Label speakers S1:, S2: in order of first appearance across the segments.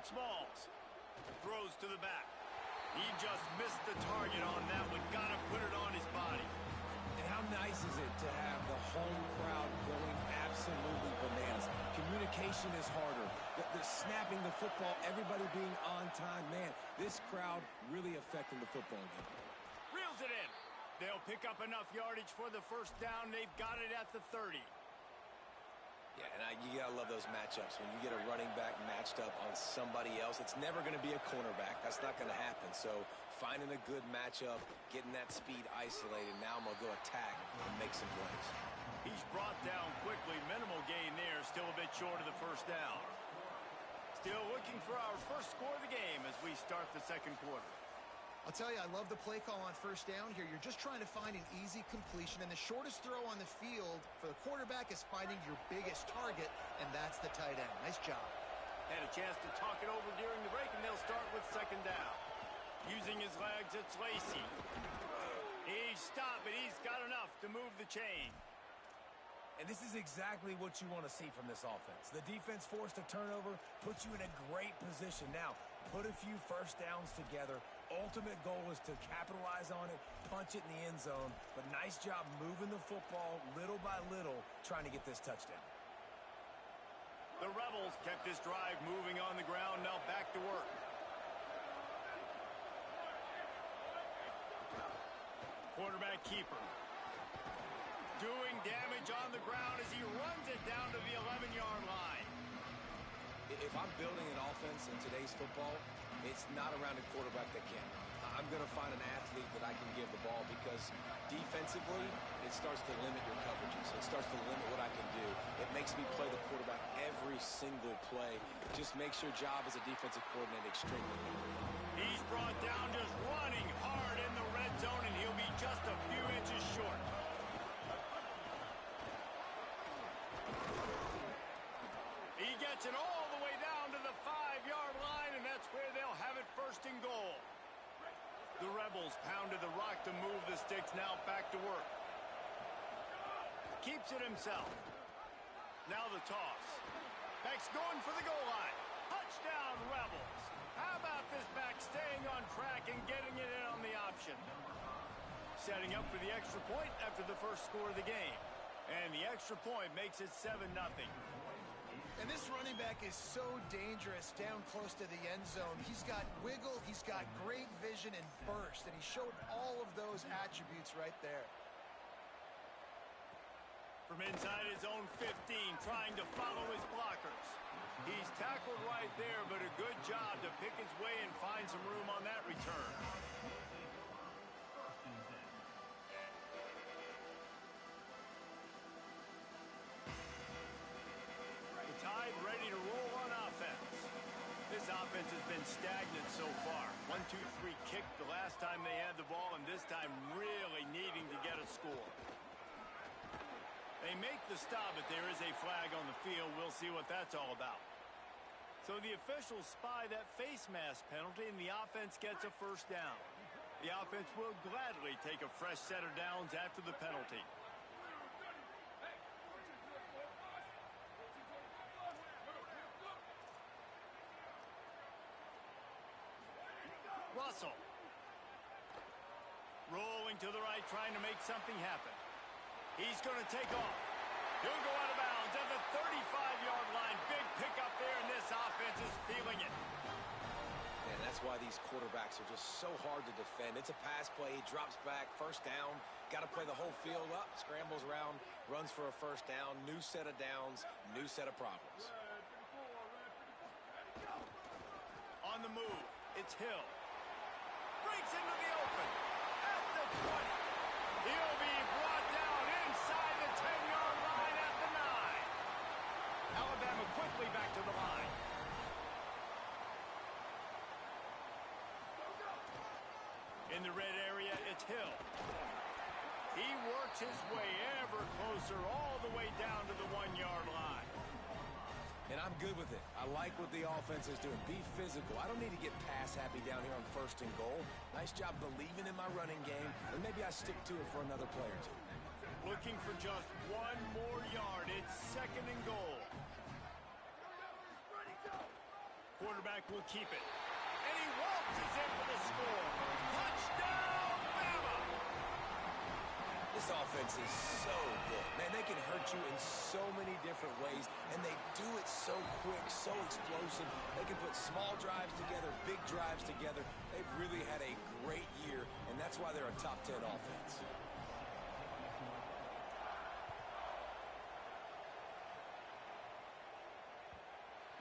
S1: Smalls. Throws to the back. He just missed the target on that one. Got to put it on his body.
S2: And how nice is it to have the home crowd going absolutely bananas? Communication is harder. The snapping the football, everybody being on time. Man, this crowd really affecting the football game.
S1: Reels it in. They'll pick up enough yardage for the first down. They've got it at the 30.
S2: Yeah, and you got to love those matchups. When you get a running back matched up on somebody else, it's never going to be a cornerback. That's not going to happen. So finding a good matchup, getting that speed isolated, now I'm going to go attack and make some plays.
S1: He's brought down quickly. Minimal gain there. Still a bit short of the first down. Still looking for our first score of the game as we start the second quarter.
S3: I'll tell you, I love the play call on first down here. You're just trying to find an easy completion, and the shortest throw on the field for the quarterback is finding your biggest target, and that's the tight end. Nice job.
S1: Had a chance to talk it over during the break, and they'll start with second down. Using his legs, it's Lacey. He's stopped, but he's got enough to move the chain.
S2: And this is exactly what you want to see from this offense. The defense forced a turnover, puts you in a great position. Now, put a few first downs together. Ultimate goal is to capitalize on it, punch it in the end zone. But nice job moving the football little by little, trying to get this touchdown.
S1: The Rebels kept this drive moving on the ground. Now back to work. Quarterback keeper. Doing damage on the ground as he runs it down to the 11-yard line.
S2: If I'm building an offense in today's football, it's not around a quarterback that can. I'm going to find an athlete that I can give the ball because defensively, it starts to limit your coverages. It starts to limit what I can do. It makes me play the quarterback every single play. It just makes your job as a defensive coordinator extremely difficult.
S1: He's brought down just running hard in the red zone, and he'll be just a few inches short. He gets it all the way down to the 5-yard line, and that's where they'll have it first and goal. The Rebels pounded the rock to move the sticks, now back to work. Keeps it himself. Now the toss. Back's going for the goal line. Touchdown, Rebels. How about this back staying on track and getting it in on the option? Setting up for the extra point after the first score of the game. And the extra point makes it 7-0.
S3: And this running back is so dangerous down close to the end zone. He's got wiggle, he's got great vision and burst, and he showed all of those attributes right there.
S1: From inside his own 15, trying to follow his blockers. He's tackled right there, but a good job to pick his way and find some room on that return. Tide ready to roll on offense. This offense has been stagnant so far. 1-2-3 kick the last time they had the ball, and this time really needing to get a score. They make the stop, but there is a flag on the field. We'll see what that's all about. So the officials spy that face mask penalty, and the offense gets a first down. The offense will gladly take a fresh set of downs after the penalty. Russell. Rolling to the right, trying to make something happen. He's going to take off. He'll go out of bounds at the 35-yard line. Big pickup there, and this offense is feeling it.
S2: And that's why these quarterbacks are just so hard to defend. It's a pass play. He drops back, first down. Got to play the whole field up, scrambles around, runs for a first down. New set of downs, new set of problems.
S1: On the move, it's Hill. Breaks into the open at the 20. He'll be brought down inside the 10-yard line at the 9. Alabama quickly back to the line. In the red area, it's Hill. He works his way ever closer all the way down to the 1-yard line.
S2: And I'm good with it. I like what the offense is doing. Be physical. I don't need to get pass happy down here on first and goal. Nice job believing in my running game, and maybe I stick to it for another play or two.
S1: Looking for just one more yard. It's second and goal. quarterback will keep it. And he waltzes in for the score. Touchdown, Bama!
S2: This offense is so good. Man, they can hurt you in so many different ways, and they do it so quick, so explosive. They can put small drives together, big drives together. They've really had a great year, and that's why they're a top 10 offense.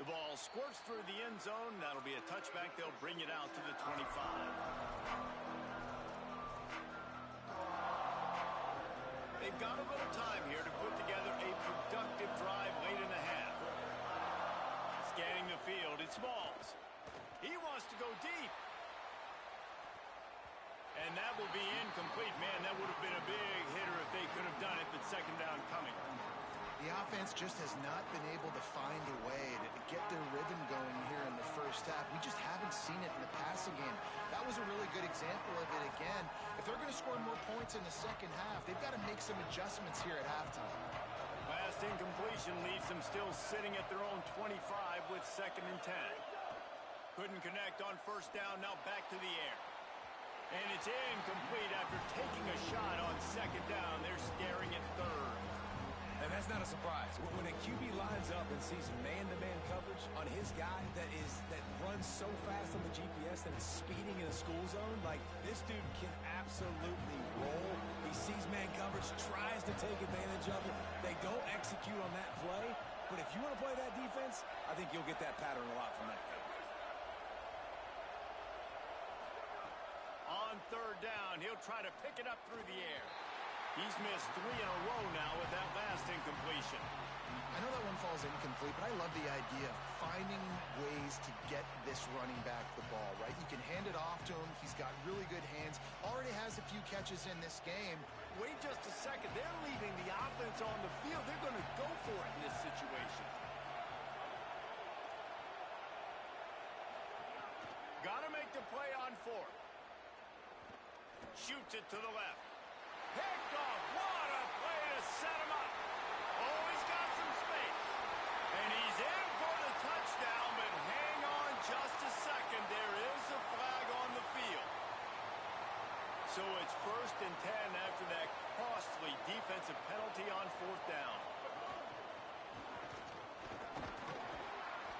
S1: The ball squirts through the end zone. That'll be a touchback. They'll bring it out to the 25. They've got a little time here to put together a productive drive late in the half. Scanning the field, it's Smalls. He wants to go deep. And that will be incomplete. Man, that would have been a big hitter if they could have done it, but second down coming.
S3: The offense just has not been able to find a way to get their rhythm going here in the first half. We just haven't seen it in the passing game. That was a really good example of it again. If they're going to score more points in the second half, they've got to make some adjustments here at halftime.
S1: Last incompletion leaves them still sitting at their own 25 with 2nd and 10. Couldn't connect on first down, now back to the air. And it's incomplete after taking a shot on 2nd down. They're staring at 3rd.
S2: And that's not a surprise. When a QB lines up and sees man-to-man coverage on his guy that runs so fast on the GPS that it's speeding in a school zone, like this dude can absolutely roll. He sees man coverage, tries to take advantage of it. They don't execute on that play. But if you want to play that defense, I think you'll get that pattern a lot from that guy.
S1: On 3rd down, he'll try to pick it up through the air. He's missed 3 in a row now with that last incompletion.
S3: I know that one falls incomplete, but I love the idea of finding ways to get this running back the ball, right? You can hand it off to him. He's got really good hands. Already has a few catches in this game.
S1: Wait just a second. They're leaving the offense on the field. They're going to go for it in this situation. Got to make the play on 4th. Shoots it to the left. Picked off. What a play to set him up. Oh, he's got some space. And he's in for the touchdown, but hang on just a second. There is a flag on the field. So it's 1st and 10 after that costly defensive penalty on 4th down.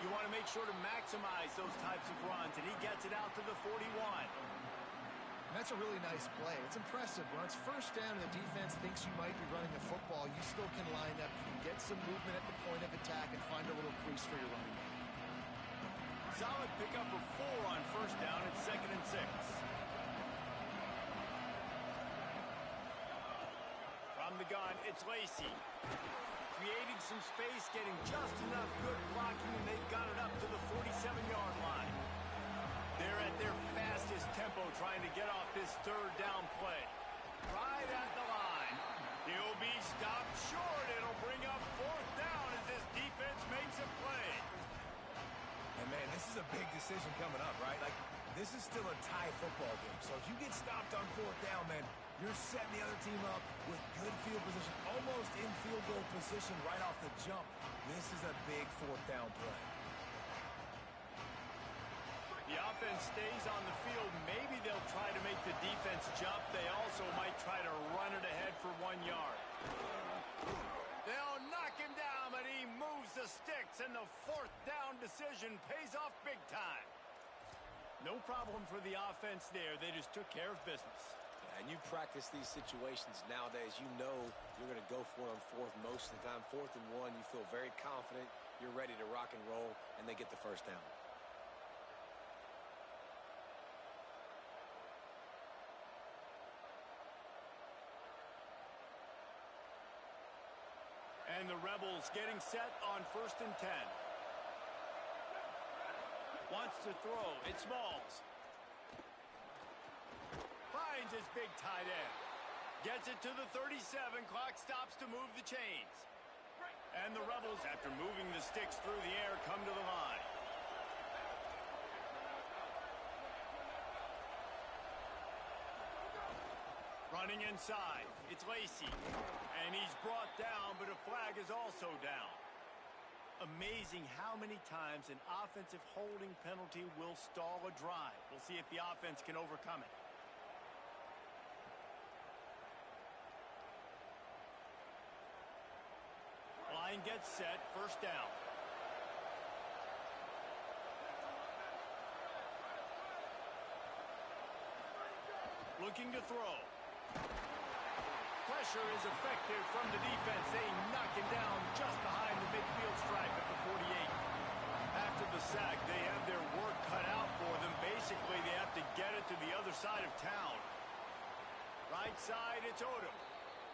S1: You want to make sure to maximize those types of runs, and he gets it out to the 41.
S3: And that's a really nice play. It's impressive. When it's 1st down and the defense thinks you might be running the football, you still can line up. You can get some movement at the point of attack and find a little crease for your running back.
S1: Solid pickup of 4 on 1st down at 2nd and 6. From the gun, it's Lacey. Creating some space, getting just enough good blocking, and they've got it up to the 47-yard line. They're at their fastest tempo trying to get off this 3rd down play. Right at the line. He'll be stopped short. It'll bring up 4th down as this defense makes a play.
S2: And, man, this is a big decision coming up, right? Like, this is still a tie football game. So if you get stopped on 4th down, man, you're setting the other team up with good field position, almost in field goal position right off the jump. This is a big 4th down play.
S1: The offense stays on the field. Maybe they'll try to make the defense jump. They also might try to run it ahead for 1 yard. They'll knock him down, but he moves the sticks, and the 4th down decision pays off big time. No problem for the offense there. They just took care of business.
S2: And you practice these situations nowadays. You know you're going to go for it on 4th most of the time. 4th and 1, you feel very confident. You're ready to rock and roll, and they get the 1st down.
S1: And the Rebels getting set on 1st and 10. Wants to throw. It's Smalls. Finds his big tight end. Gets it to the 37. Clock stops to move the chains. And the Rebels, after moving the sticks through the air, come to the line. Running inside, it's Lacey. And he's brought down, but a flag is also down. Amazing how many times an offensive holding penalty will stall a drive. We'll see if the offense can overcome it. Line gets set, first down. Looking to throw. Pressure is effective from the defense. They knock him down just behind the midfield stripe at the 48. After the sack, they have their work cut out for them. Basically, they have to get it to the other side of town. Right side, it's Odom.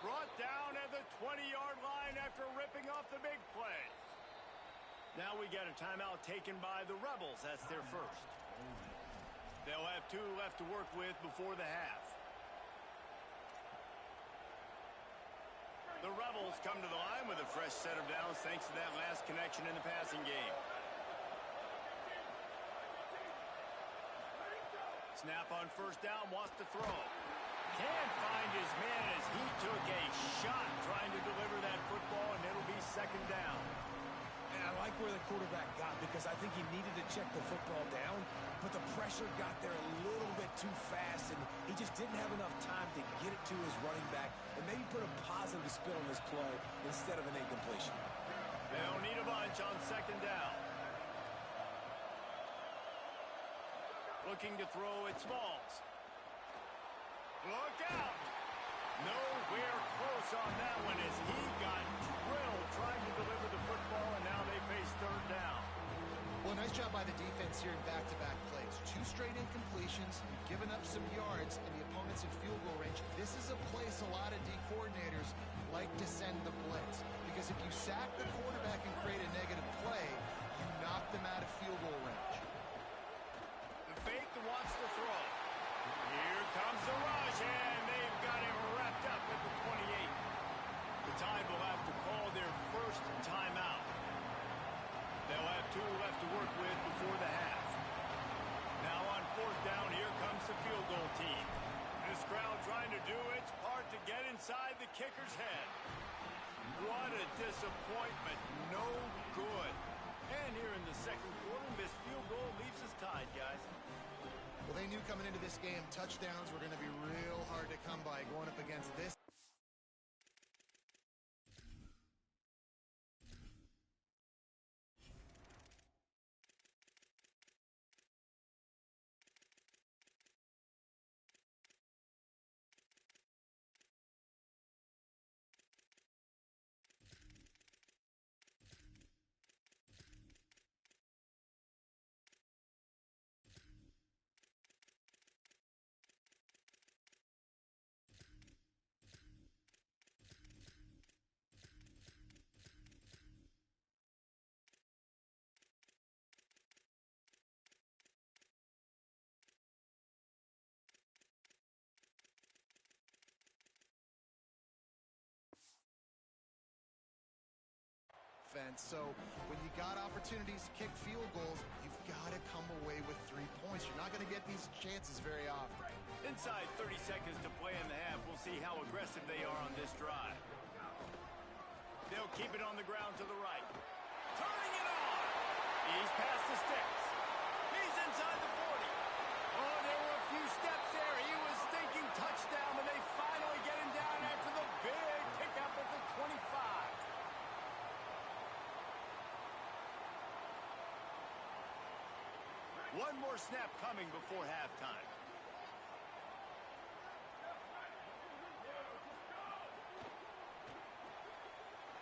S1: Brought down at the 20-yard line after ripping off the big play. Now we got a timeout taken by the Rebels. That's their first. They'll have 2 left to work with before the half. The Rebels come to the line with a fresh set of downs thanks to that last connection in the passing game. Snap on first down, wants to throw. Can't find his man as he took a shot trying to deliver that football, and it'll be second down.
S2: And I like where the quarterback got because I think he needed to check the football down, but the pressure got there a little bit too fast, and he just didn't have enough time to get it to his running back and maybe put a positive spin on this play instead of an incompletion.
S1: They'll need a bunch on second down. Looking to throw at Smalls. Look out! Nowhere close on that one as he got drilled trying to deliver the football, and now they face third down.
S3: Well, nice job by the defense here in back-to-back plays. 2 straight incompletions, given up some yards, and the opponent's in field goal range. This is a place a lot of D coordinators like to send the blitz, because if you sack the quarterback and create a negative play, you knock them out of field goal range.
S1: The fake wants to throw. Here comes the rush, and they've got him wrapped up at the 28. The Tide will have to call their first timeout. They'll have 2 left to work with before the half. Now on fourth down, here comes the field goal team. This crowd trying to do its part to get inside the kicker's head. What a disappointment. No good. And here in the second quarter, this field goal leaves us tied, guys.
S3: Well, they knew coming into this game, touchdowns were going to be real hard to come by going up against this. So when you got opportunities to kick field goals, you've got to come away with 3 points. You're not going to get these chances very often.
S1: Inside 30 seconds to play in the half. We'll see how aggressive they are on this drive. They'll keep it on the ground to the right. Turning it on. He's past the sticks. He's inside the 40. Oh, there were a few steps there. He was thinking touchdown, but they finally get him down after the big pickup at the 25. One more snap coming before halftime.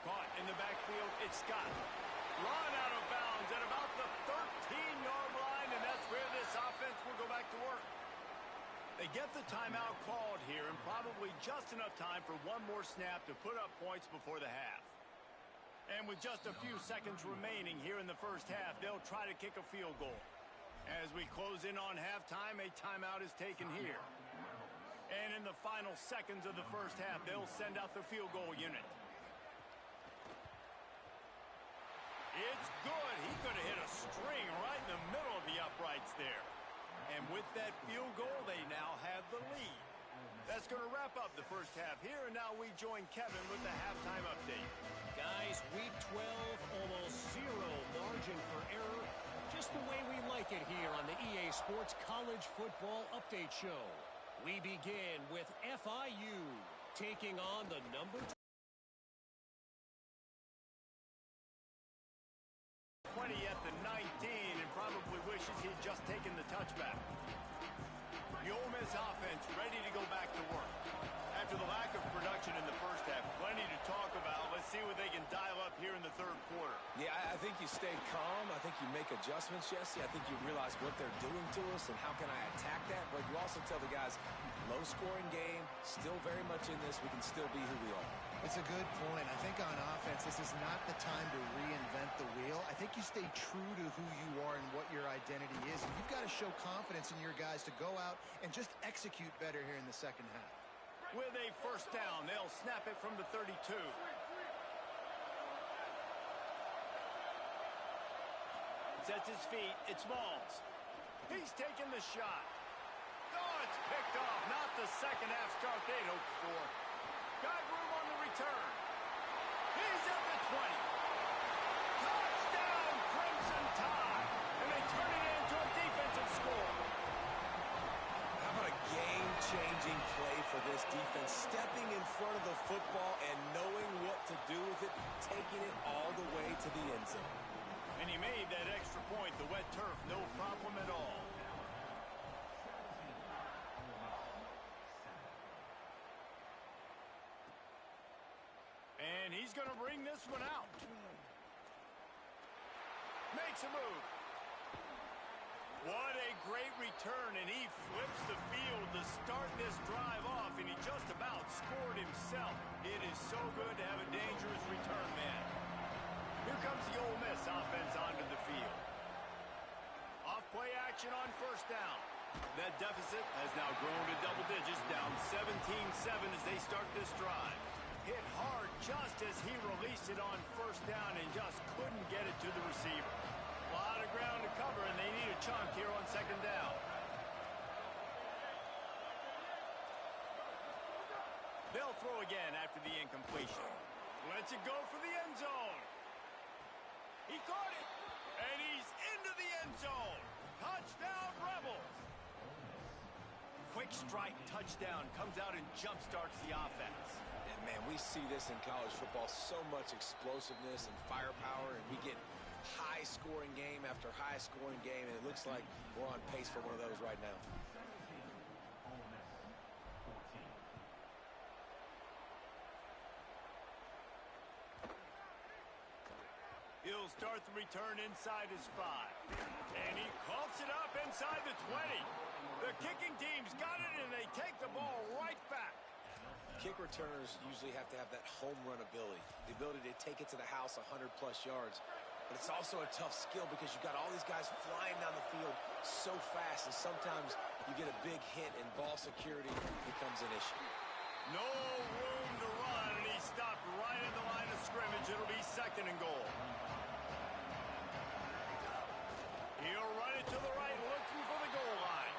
S1: Caught in the backfield, it's Scott. Run out of bounds at about the 13-yard line, and that's where this offense will go back to work. They get the timeout called here, and probably just enough time for one more snap to put up points before the half. And with just a few seconds remaining here in the first half, they'll try to kick a field goal. As we close in on halftime, a timeout is taken here. And in the final seconds of the first half, they'll send out the field goal unit. It's good. He could have hit a string right in the middle of the uprights there. And with that field goal, they now have the lead. That's going to wrap up the first half here, and now we join Kevin with the halftime update.
S4: Guys, week 12, almost zero margin for error. Just the way we like it here on the EA Sports College Football Update Show. We begin with FIU taking on the number
S1: 20 at the 19 and probably wishes he'd just taken the touchback. The Ole Miss offense ready to go back to work. After the lack of production in the first half, plenty to talk about. Let's see what they can dial up here in the third quarter.
S2: Yeah, I think you stay calm. I think you make adjustments, Jesse. I think you realize what they're doing to us and how can I attack that. But you also tell the guys, low-scoring game, still very much in this. We can still be who we are.
S3: It's a good point. I think on offense, this is not the time to reinvent the wheel. I think you stay true to who you are and what your identity is. And you've got to show confidence in your guys to go out and just execute better here in the second half.
S1: With a first down, they'll snap it from the 32. Sets his feet. It's Smalls. He's taking the shot. Oh, it's picked off. Not the second half start they'd hoped for. Got room on the return. He's at the 20. Touchdown, Crimson Tide. And they turn it into a defensive score.
S2: How about a game-changing play for this defense? Stepping in front of the football and knowing what to do with it, taking it all the way to the end zone.
S1: And he made that extra point. The wet turf, no problem at all. And he's going to bring this one out. Makes a move. What a great return, and he flips the field to start this drive off, and he just about scored himself. It is so good to have a dangerous return man. Here comes the Ole Miss offense onto the field. Off-play action on first down. That deficit has now grown to double digits, down 17-7 as they start this drive. Hit hard just as he released it on first down and just couldn't get it to the receiver. A lot of ground to cover, and they need a chunk here on second down. They'll throw again after the incompletion. Lets it go for the end zone. He caught it, and he's into the end zone. Touchdown, Rebels. Quick strike touchdown comes out and jump-starts the offense.
S2: And man, we see this in college football, so much explosiveness and firepower, and we get high-scoring game after high-scoring game, and it looks like we're on pace for one of those right now.
S1: He'll start the return inside his 5. And he coughs it up inside the 20. The kicking team's got it, and they take the ball right back.
S2: Kick returners usually have to have that home run ability, the ability to take it to the house 100-plus yards. But it's also a tough skill because you've got all these guys flying down the field so fast, and sometimes you get a big hit and ball security becomes an issue.
S1: No room to run, and he stopped right at the line of scrimmage. It'll be second and goal. He'll run it to the right, looking for the goal line.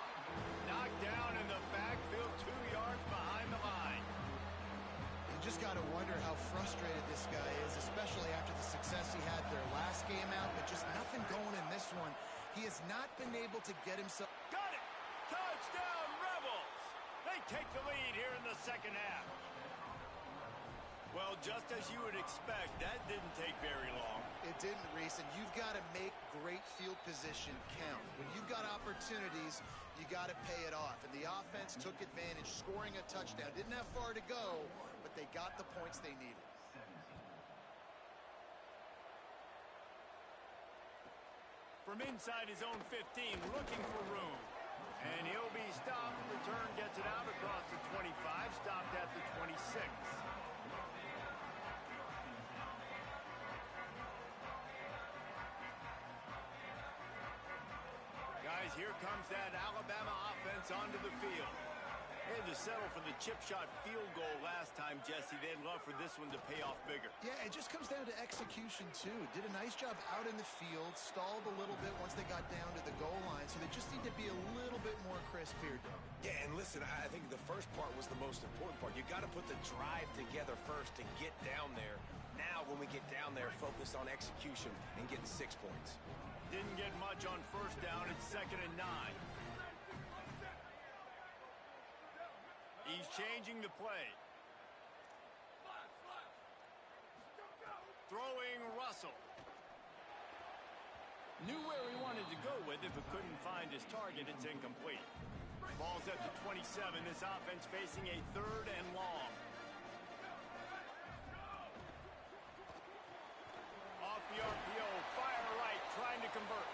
S1: Knocked down in the backfield, 2 yards behind the line.
S3: You just got to wonder how frustrated this guy is, especially after the success he had their last game out, but just nothing going in this one. He has not been able to get himself...
S1: Got it! Touchdown, Rebels! They take the lead here in the second half. Well, just as you would expect, that didn't take very long.
S3: It didn't, Reese, and you've got to make great field position count. When you've got opportunities, you got to pay it off. And the offense took advantage, scoring a touchdown. Didn't have far to go, but they got the points they needed.
S1: From inside his own 15, looking for room. And he'll be stopped. Return gets it out across the 25, stopped at the 26. Guys, here comes that Alabama offense onto the field. They had to settle for the chip shot field goal last time, Jesse. They'd love for this one to pay off bigger.
S3: Yeah, it just comes down to execution, too. Did a nice job out in the field, stalled a little bit once they got down to the goal line, so they just need to be a little bit more more crisp here, Doug.
S2: Yeah, and listen, I think the first part was the most important part. You got to put the drive together first to get down there. Now, when we get down there, focus on execution and getting 6 points.
S1: Didn't get much on first down. It's 2nd and 9. He's changing the play. Throwing Russell. Knew where he wanted to go with it, but couldn't find his target. It's incomplete. Ball's at the 27. This offense facing a 3rd and long. Off the RPO, fire right, trying to convert.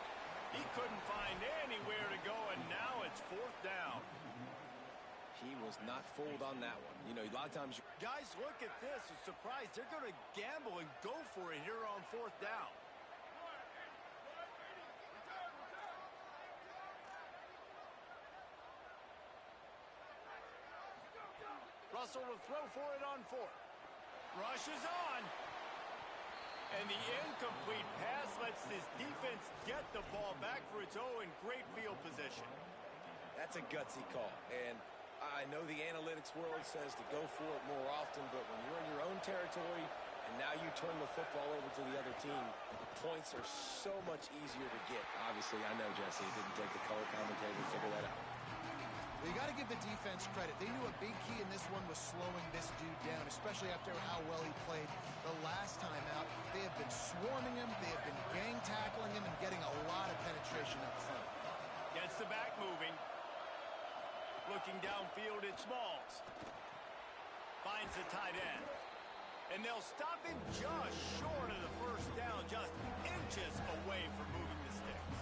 S1: He couldn't find anywhere to go, and now it's 4th down.
S2: He was not fooled on that one. You know, a lot of times...
S1: Guys, look at this. A surprise. They're going to gamble and go for it here on 4th down. Russell to throw for it on 4th. Rushes on. And the incomplete pass lets this defense get the ball back for its own great field position.
S2: That's a gutsy call. And I know the analytics world says to go for it more often, but when you're in your own territory and now you turn the football over to the other team, points are so much easier to get. Obviously, I know, Jesse, it didn't take the color commentator to figure that out.
S3: Well, you got to give the defense credit. They knew a big key in this one was slowing this dude down, especially after how well he played the last time out. They have been swarming him. They have been gang tackling him and getting a lot of penetration up front.
S1: Gets the back moving. Looking downfield at Smalls. Finds the tight end. And they'll stop him just short of the first down, just inches away from moving the sticks.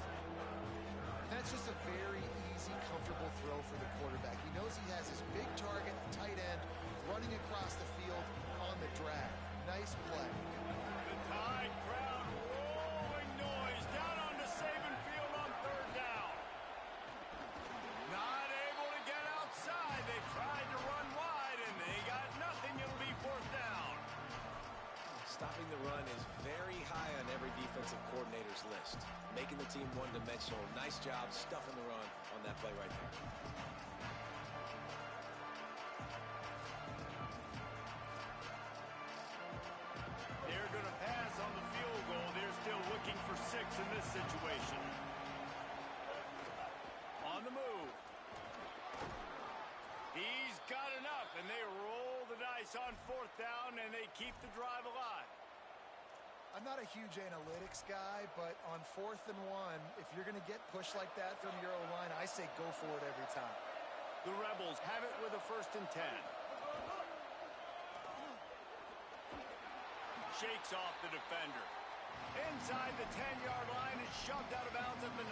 S3: That's just a very easy, comfortable throw for the quarterback. He knows he has his big target, the tight end, running across the field on the drag. Nice play.
S1: The Tide crowd rolling noise down onto Saban Field on 3rd down. Not able to get outside. They tried to run wide, and they got nothing. It'll be 4th down.
S2: Stopping the run is very high on every defensive coordinator's list. Making the team one-dimensional. Nice job stuffing the run on that play right there.
S1: They're going to pass on the field goal. They're still looking for 6 in this situation. On the move. He's got enough, and they roll the dice on 4th down, and they keep the drive alive.
S3: I'm not a huge analytics guy, but on 4th and 1, if you're going to get pushed like that from your O-line, I say go for it every time.
S1: The Rebels have it with a 1st and 10. Shakes off the defender. Inside the 10-yard line is shoved out of bounds at the 9.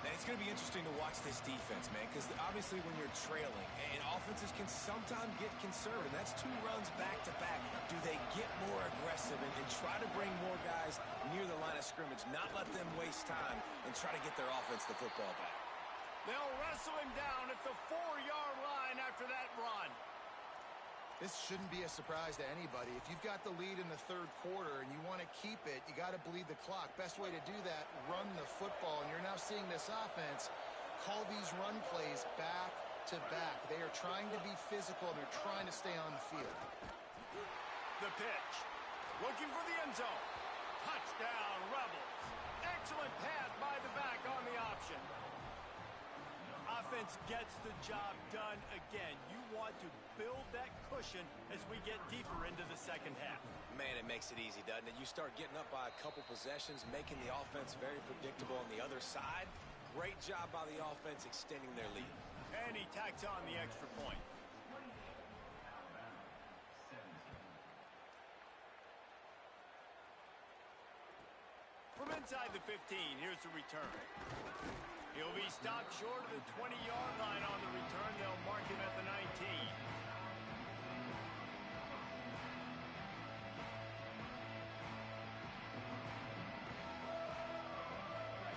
S2: Man, it's going to be interesting to watch this defense, man, because obviously when you're trailing, and offenses can sometimes get conservative. That's 2 runs back-to-back. Do they get more aggressive and try to bring more guys near the line of scrimmage, not let them waste time, and try to get their offense the football back?
S1: They'll wrestle him down at the 4-yard line after that run.
S3: This shouldn't be a surprise to anybody. If you've got the lead in the 3rd quarter and you want to keep it, you got to bleed the clock. Best way to do that, run the football. And you're now seeing this offense call these run plays back to back. They are trying to be physical, and they're trying to stay on the field.
S1: The pitch. Looking for the end zone. Touchdown, Rebels. Excellent pass by the back on the option. Offense gets the job done again. You want to build that cushion as we get deeper into the 2nd half.
S2: Man, it makes it easy, doesn't it? You start getting up by a couple possessions, making the offense very predictable on the other side. Great job by the offense extending their lead.
S1: And he tacks on the extra point. From inside the 15, here's the return. He'll be stopped short of the 20-yard line on the return. They'll mark him at the 19.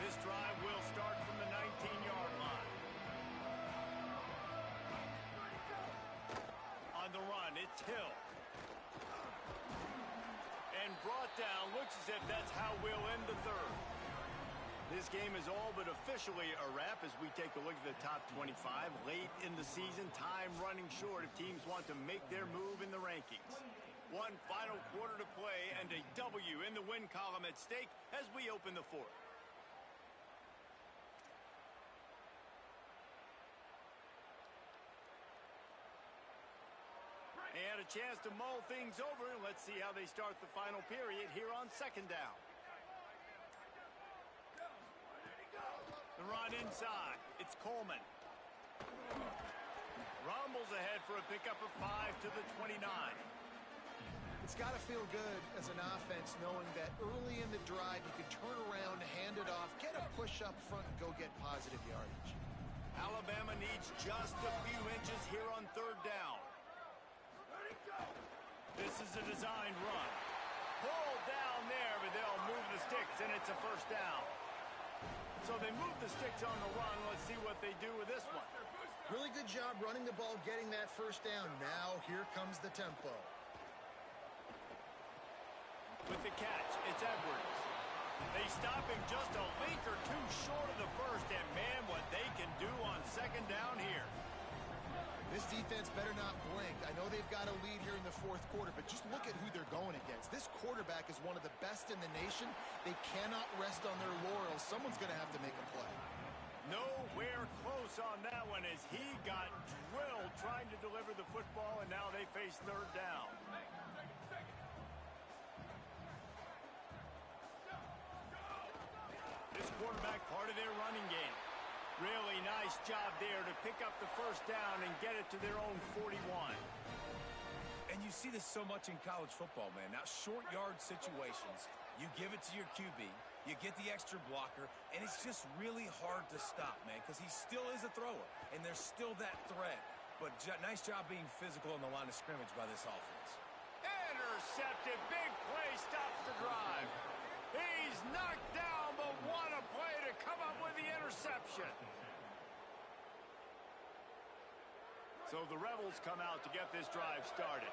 S1: This drive will start from the 19-yard line. On the run, it's Hill. And brought down. Looks as if that's how we'll end the 3rd. This game is all but officially a wrap as we take a look at the top 25. Late in the season, time running short if teams want to make their move in the rankings. One final quarter to play and a W in the win column at stake as we open the fourth. And a chance to mull things over. Let's see how they start the final period here on second down. The run inside. It's Coleman. Rumbles ahead for a pickup of 5 to the 29.
S3: It's got to feel good as an offense knowing that early in the drive you can turn around, hand it off, get a push up front, and go get positive yardage.
S1: Alabama needs just a few inches here on third down. This is a designed run. Pulled down there, but they'll move the sticks, and it's a first down. So they move the sticks on the run. Let's see what they do with this one.
S3: Really good job running the ball, getting that first down. Now here comes the tempo.
S1: With the catch, it's Edwards. They stop him just a link or two short of the first, and man, what they can do on second down here.
S3: This defense better not blink. I know they've got a lead here in the fourth quarter, but just look at who they're going against. This quarterback is one of the best in the nation. They cannot rest on their laurels. Someone's going to have to make a play.
S1: Nowhere close on that one as he got drilled trying to deliver the football, and now they face third down. This quarterback part of their running game. Really nice job there to pick up the first down and get it to their own 41.
S2: And you see this so much in college football, man. Now, short yard situations, you give it to your QB, you get the extra blocker, and it's just really hard to stop, man, because he still is a thrower, and there's still that threat. But nice job being physical on the line of scrimmage by this offense.
S1: Intercepted. Big play stops the drive. He's knocked down, but what a play to come up with the interception. So the Rebels come out to get this drive started.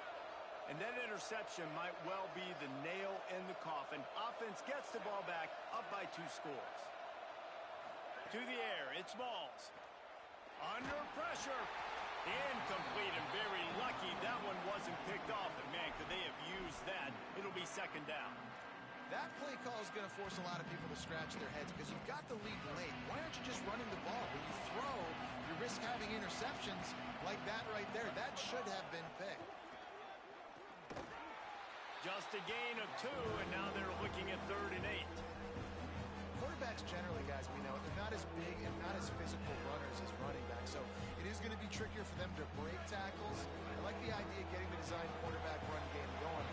S1: And that interception might well be the nail in the coffin. Offense gets the ball back, up by 2 scores. To the air, it's Smalls. Under pressure. Incomplete and very lucky that one wasn't picked off. And man, could they have used that? It'll be second down.
S3: That play call is going to force a lot of people to scratch their heads because you've got the lead late. Why aren't you just running the ball? When you throw, you risk having interceptions like that right there. That should have been picked.
S1: Just a gain of 2, and now they're looking at 3rd and 8.
S3: Quarterbacks generally, guys, we know, they're not as big and not as physical runners as running backs, so it is going to be trickier for them to break tackles. I like the idea of getting the designed quarterback run game going.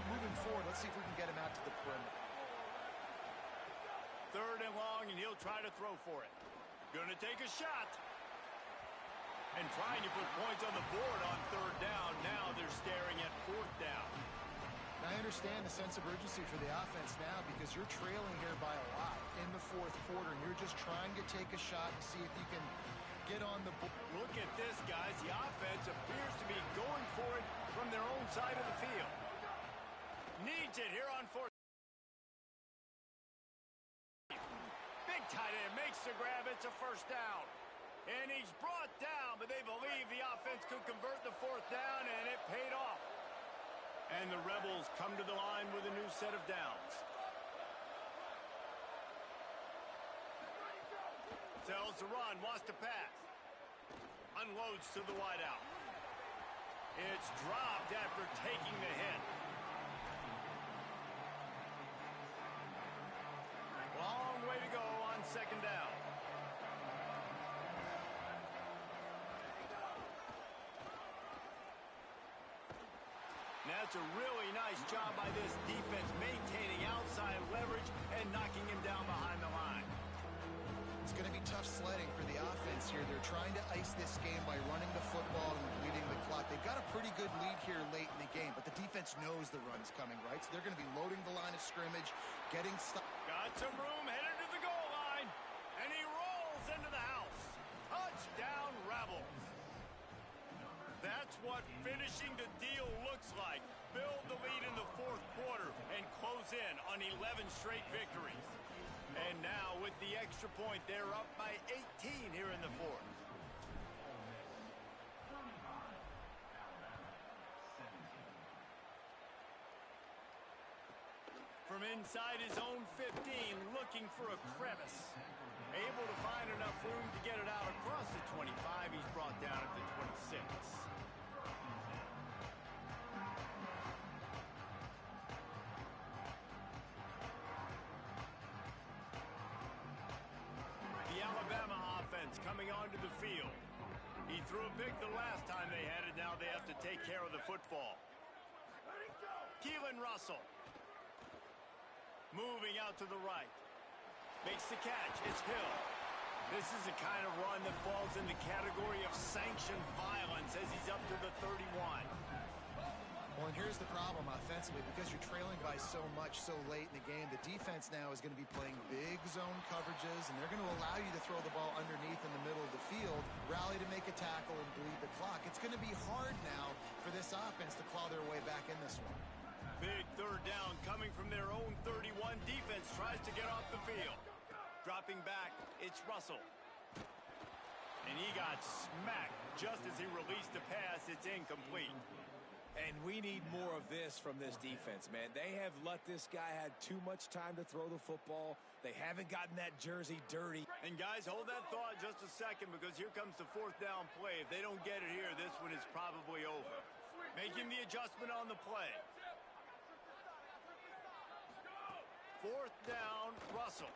S3: Moving forward, let's see if we can get him out to the perimeter.
S1: 3rd and long, and he'll try to throw for it. Gonna take a shot. And trying to put points on the board on 3rd down. Now they're staring at 4th down.
S3: I understand the sense of urgency for the offense now because you're trailing here by a lot in the fourth quarter, and you're just trying to take a shot and see if you can get on the board. Look
S1: at this, guys. The offense appears to be going for it from their own side of the field. Needs it here on 4th. Big tight end makes the grab. It's a first down. And he's brought down, but they believe the offense could convert the 4th down, and it paid off. And the Rebels come to the line with a new set of downs. Sells the run, wants to pass. Unloads to the wideout. It's dropped after taking the hit. Long way to go on 2nd down. That's a really nice job by this defense, maintaining outside leverage and knocking him down behind the line.
S3: It's going to be tough sledding for the offense here. They're trying to ice this game by running the football and bleeding the clock. They've got a pretty good lead here late in the game, but the defense knows the run's coming, right? So they're going to be loading the line of scrimmage, getting stuck.
S1: Got some room, headed to the goal line, and he rolls into the house. Touchdown, Rebels. That's what finishing the deal looks like. Build the lead in the 4th quarter and close in on 11 straight victories. And now with the extra point, they're up by 18 here in the fourth. From inside his own 15, looking for a crevice. Able to find enough room to get it out across the 25. He's brought down at the 26. The Alabama offense coming onto the field. He threw a pick the last time they had it. Now they have to take care of the football. Keelan Russell. Moving out to the right. Makes the catch. It's Hill. This is the kind of run that falls in the category of sanctioned violence as he's up to the 31.
S3: Well, and here's the problem offensively. Because you're trailing by so much so late in the game, the defense now is going to be playing big zone coverages, and they're going to allow you to throw the ball underneath in the middle of the field, rally to make a tackle, and bleed the clock. It's going to be hard now for this offense to claw their way back in this one.
S1: Big third down coming from their own 31. Defense tries to get off the field. Dropping back, it's Russell. And he got smacked just as he released the pass. It's incomplete.
S2: And we need more of this from this defense, man. They have let this guy have too much time to throw the football. They haven't gotten that jersey dirty.
S1: And guys, hold that thought just a second, because here comes the fourth down play. If they don't get it here, this one is probably over. Making the adjustment on the play. Fourth down, Russell.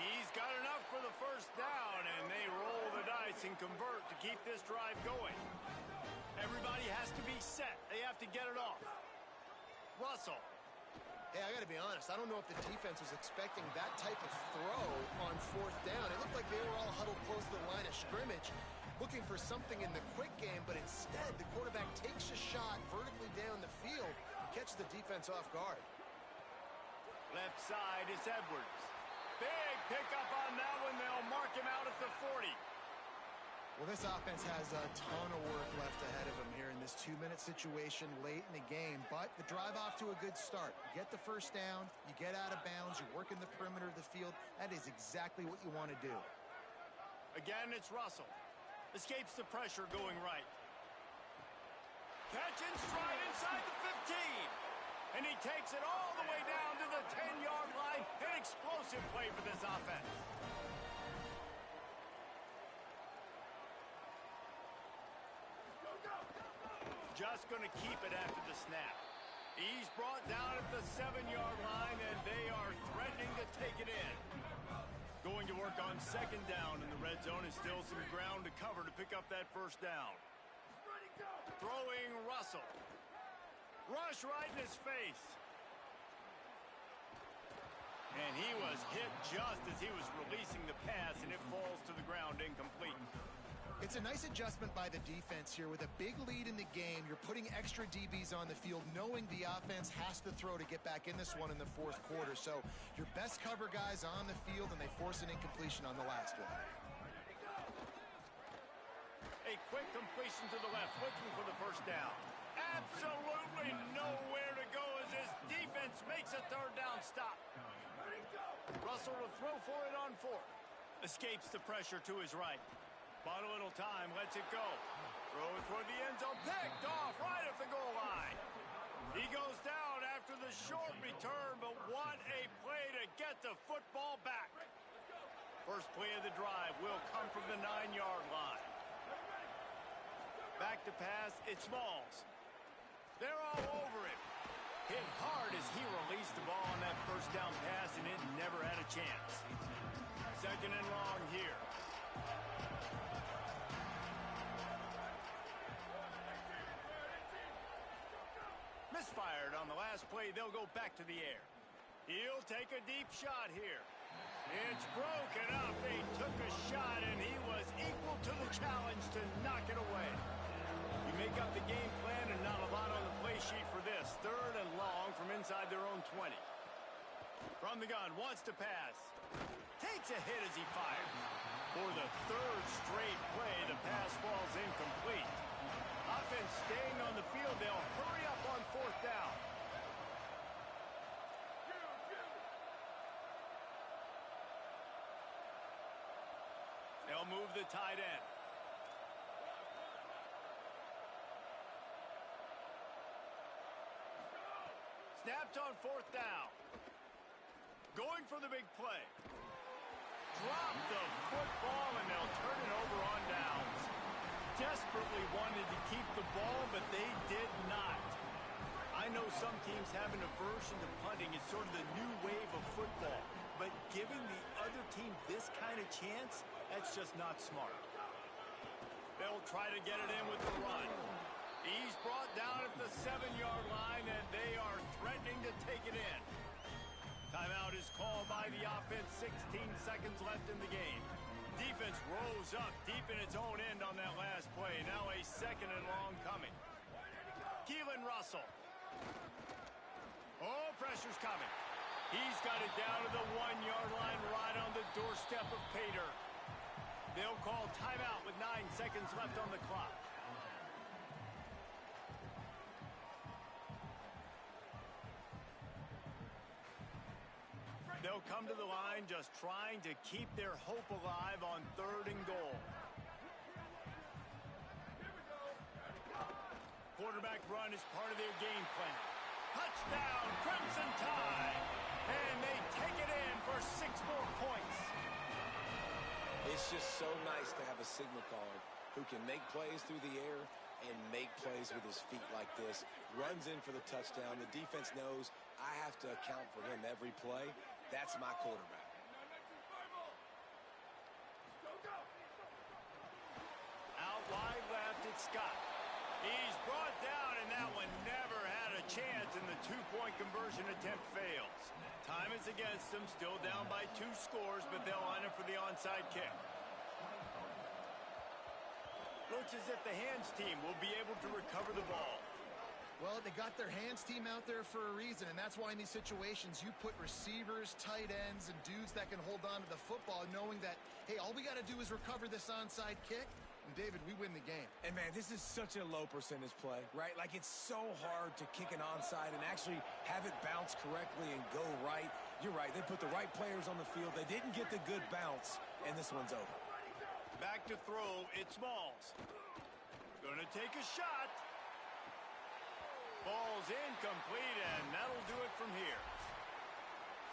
S1: He's got enough for the first down, and they roll the dice and convert to keep this drive going. Everybody has to be set. They have to get it off. Russell.
S3: Hey, I got to be honest. I don't know if the defense was expecting that type of throw on fourth down. It looked like they were all huddled close to the line of scrimmage, looking for something in the quick game, but instead the quarterback takes a shot vertically down the field and catches the defense off guard.
S1: Left side is Edwards. Big pickup on that one. They'll mark him out at the 40.
S3: Well, this offense has a ton of work left ahead of them here in this 2-minute situation late in the game, but the drive off to a good start. You get the first down, you get out of bounds, you're working the perimeter of the field. That is exactly what you want to do.
S1: Again, it's Russell. Escapes the pressure going right. Catch in stride inside the 15. And he takes it all the way down to the 10-yard line. An explosive play for this offense. Just going to keep it after the snap. He's brought down at the 7-yard line, and they are threatening to take it in. Going to work on second down in the red zone. Is still some ground to cover to pick up that first down. Throwing Russell. Rush right in his face. And he was hit just as he was releasing the pass, and it falls to the ground incomplete.
S3: It's a nice adjustment by the defense here. With a big lead in the game, you're putting extra DBs on the field, knowing the offense has to throw to get back in this one in the fourth quarter. So your best cover guys on the field, and they force an incompletion on the last one.
S1: A quick completion to the left, looking for the first down. Absolutely nowhere to go as his defense makes a third down stop. Russell will throw for it on fourth. Escapes the pressure to his right. Bought a little time, lets it go. Throw it toward the end zone, picked off right at the goal line. He goes down after the short return, but what a play to get the football back. First play of the drive will come from the 9-yard line. Back to pass, it's Smalls. They're all over him. Hit hard as he released the ball on that first down pass, and it never had a chance. Second and long here. Misfired on the last play. They'll go back to the air. He'll take a deep shot here. It's broken up. They took a shot, and he was equal to the challenge to knock it away. You make up the game plan, and not a lot on the play sheet for this. Third and long from inside their own 20. From the gun, wants to pass. Takes a hit as he fires. For the third straight play, the pass falls incomplete. Offense staying on the field. They'll hurry up on fourth down. They'll move the tight end. Snapped on 4th down. Going for the big play. Drop the football, and they'll turn it over on downs. Desperately wanted to keep the ball, but they did not. I know some teams have an aversion to punting. It's sort of the new wave of football. But giving the other team this kind of chance, that's just not smart. They'll try to get it in with the run. He's brought down at the 7-yard line, and they are threatening to take it in. Timeout is called by the offense. 16 seconds left in the game. Defense rose up deep in its own end on that last play. Now a 2nd and long coming. Keelan Russell. Oh, pressure's coming. He's got it down to the 1-yard line right on the doorstep of Pater. They'll call timeout with 9 seconds left on the clock. They'll come to the line just trying to keep their hope alive on 3rd and goal. Quarterback run is part of their game plan. Touchdown, Crimson Tide! And they take it in for 6 more points.
S2: It's just so nice to have a signal caller who can make plays through the air and make plays with his feet like this. Runs in for the touchdown. The defense knows I have to account for him every play. That's my quarterback.
S1: Out wide left, it's Scott. He's brought down, and that one never had a chance, and the 2-point conversion attempt fails. Time is against them, still down by 2 scores, but they'll line up for the onside kick. Looks as if the hands team will be able to recover the ball.
S3: Well, they got their hands team out there for a reason, and that's why in these situations you put receivers, tight ends, and dudes that can hold on to the football, knowing that, hey, all we got to do is recover this onside kick, and David, we win the game.
S2: And man, this is such a low percentage play, right? Like, it's so hard to kick an onside and actually have it bounce correctly and go right. You're right, they put the right players on the field. They didn't get the good bounce, and this one's over.
S1: Back to throw, it's Smalls. Gonna take a shot. Ball's incomplete, and that'll do it from here.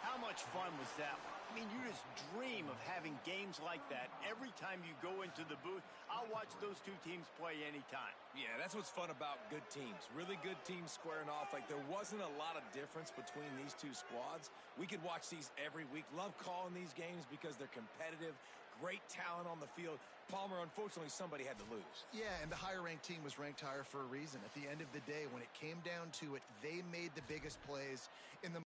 S1: How much fun was that one? I mean, you just dream of having games like that every time you go into the booth. I'll watch those 2 teams play anytime.
S2: Yeah, that's what's fun about good teams. Really good teams squaring off. Like, there wasn't a lot of difference between these 2 squads. We could watch these every week. Love calling these games because they're competitive. Great talent on the field. Palmer, unfortunately, somebody had to lose.
S3: Yeah, and the higher-ranked team was ranked higher for a reason. At the end of the day, when it came down to it, they made the biggest plays in the